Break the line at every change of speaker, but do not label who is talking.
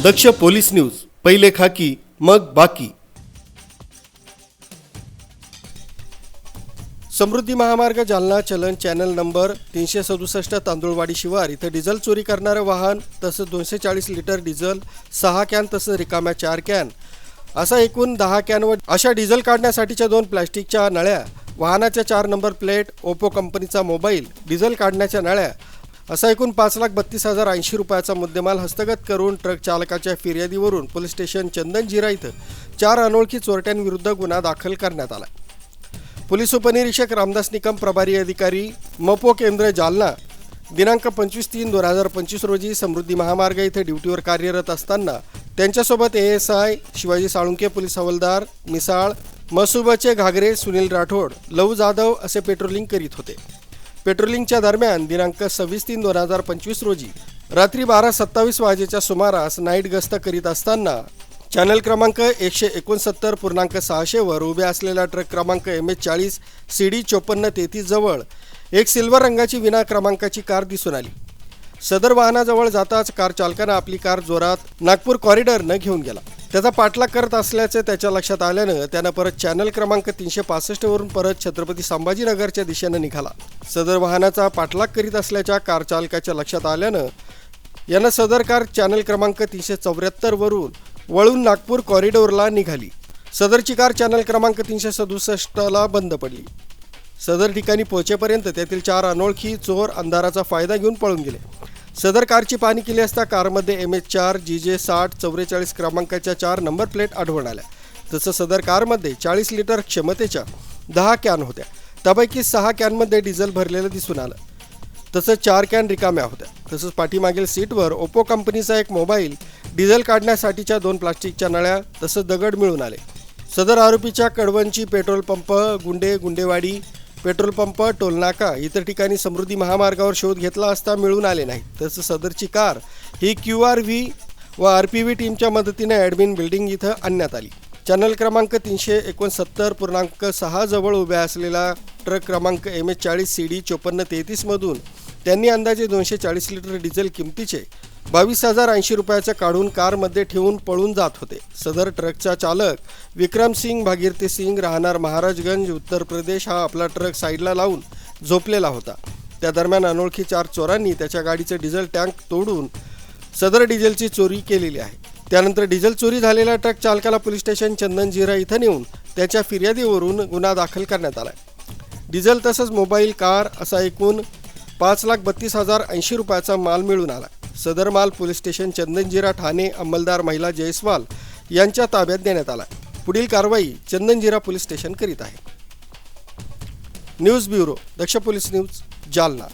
दक्ष police news, पहिले खाकी मग बाकी। समृद्धी महामार्ग जालना चलन चॅनल नंबर 367 तांदूळवाडी शिवार इथे डिझेल चोरी करणारे वाहन तसंच 240 लिटर डिझेल 6 कॅन तसंच रिकाम्या 4 कॅन असा एकूण 10 कॅन व अशा डिझेल काढण्यासाठीच्या 2 प्लास्टिकच्या नळ्या, वाहनाच्या 4 नंबर प्लेट, ओप्पो कंपनीचा मोबाईल, डिझेल काढण्याच्या नळ्या असा एकूण 5,32,080 रुपयाचा मुद्देमाल हस्तगत करून ट्रक चालकाच्या फिर्यादीवरून पोलीस स्टेशन चंदनजिरा इथं 4 अनोळखी चोरट्यांविरुद्ध गुन्हा दाखल करण्यात आला। पोलीस उपनिरीक्षक रामदास निकम, प्रभारी अधिकारी मपो केंद्र जालना, दिनांक 25/3/2025 रोजी समृद्धी महामार्ग येथे ड्युटीवर कार्यरत असताना त्यांच्यासोबत ASI शिवाजी साळुंके, पोलीस हवालदार मिसाळ, मसुबाचे घागरे, सुनील राठोड, लव जाधव असे पेट्रोलिंग करीत होते। पेट्रोलिंगच्या दरम्यान दिनांक 26/3/2025 रोजी रात्री 12:27 वाजेच्या सुमारास नाईट गस्त करीत असताना चॅनल क्रमांक 169.600 वर उभ्या असलेल्या ट्रक क्रमांक MH40 CD 5433 जवळ एक सिल्वर रंगाची विना क्रमांकाची कार दिसून आली। सदर वाहनाजवळ जाताच कार चालकाने आपली कार जोरात नागपूर कॉरिडॉरनं घेऊन गेला। त्याचा पाठलाग करत असल्याचे त्याच्या लक्षात आल्यानं त्यानं परत चॅनल क्रमांक 365 वरून परत छत्रपती संभाजीनगरच्या दिशेनं निघाला। सदर वाहनाचा पाठलाग करीत असल्याच्या कार चालकाच्या लक्षात आल्यानं यानं सदर कार चॅनल क्रमांक 374 वरून वळून नागपूर कॉरिडॉरला निघाली। सदरची कार चॅनल क्रमांक 367 बंद पडली। सदर ठिकाणी पोहोचेपर्यंत त्यातील 4 अनोळखी चोर अंधाराचा फायदा घेऊन पळून गेले। सदर कारची पाहणी केली असता कारमध्ये MH4 GJ 6044 क्रमांकाच्या 4 नंबर प्लेट आढळून आल्या। तसं सदर कारमध्ये 40 लिटर क्षमतेच्या 10 कॅन होत्या। त्यापैकी 6 कॅनमध्ये डिझेल भरलेलं दिसून आलं। तसंच 4 कॅन रिकाम्या होत्या। तसंच पाठीमागील सीटवर ओप्पो कंपनीचा एक मोबाईल, डिझेल काढण्यासाठीच्या 2 प्लास्टिकच्या नळ्या तसंच दगड मिळून आले। सदर आरोपीच्या Kadwanchi, petrol pump, Gundewadi, petrol pump, टोलनाका इतर ठिकाणी समृद्धी महामार्गावर शोध घेतला असता मिळून आले नाही। तसंच सदरची कार ही QRV व RPV टीमच्या मदतीने ॲडमिन बिल्डिंग इथं आणण्यात आली। चॅनल क्रमांक 369.6 जवळ उभ्या असलेला ट्रक क्रमांक MH40 CD 5433 मधून त्यांनी अंदाजे 240 लिटर डिझेल किमतीचे 22,080 रुपयाचे काढून कारमध्ये ठेवून पळून जात होते। सदर ट्रकचा चालक विक्रम सिंग भागीरथी सिंग, राहणार महाराजगंज, उत्तर प्रदेश हा आपला ट्रक साईडला लावून झोपलेला होता। त्या दरम्यान अनोळखी 4 चोरांनी त्याच्या गाडीचे डिझेल टँक तोडून सदर डिझेलची चोरी केलेली आहे। त्यानंतर डिझेल चोरी झालेल्या ट्रक चालकाला पोलीस स्टेशन चंदनजिरा इथं नेऊन त्याच्या फिर्यादीवरून गुन्हा दाखल करण्यात आला। डिझेल तसंच मोबाईल, कार असा एकूण 5,32,080 रुपयाचा माल मिळून आला। सदर माल पोलीस स्टेशन चंदनजिरा ठाणे अंमलदार महिला जयस्वाल यांच्या ताब्यात देण्यात आला। पुढील कारवाई चंदनजिरा पोलीस स्टेशन करीत आहे। न्यूज ब्युरो, दक्ष पोलीस न्यूज, जालना।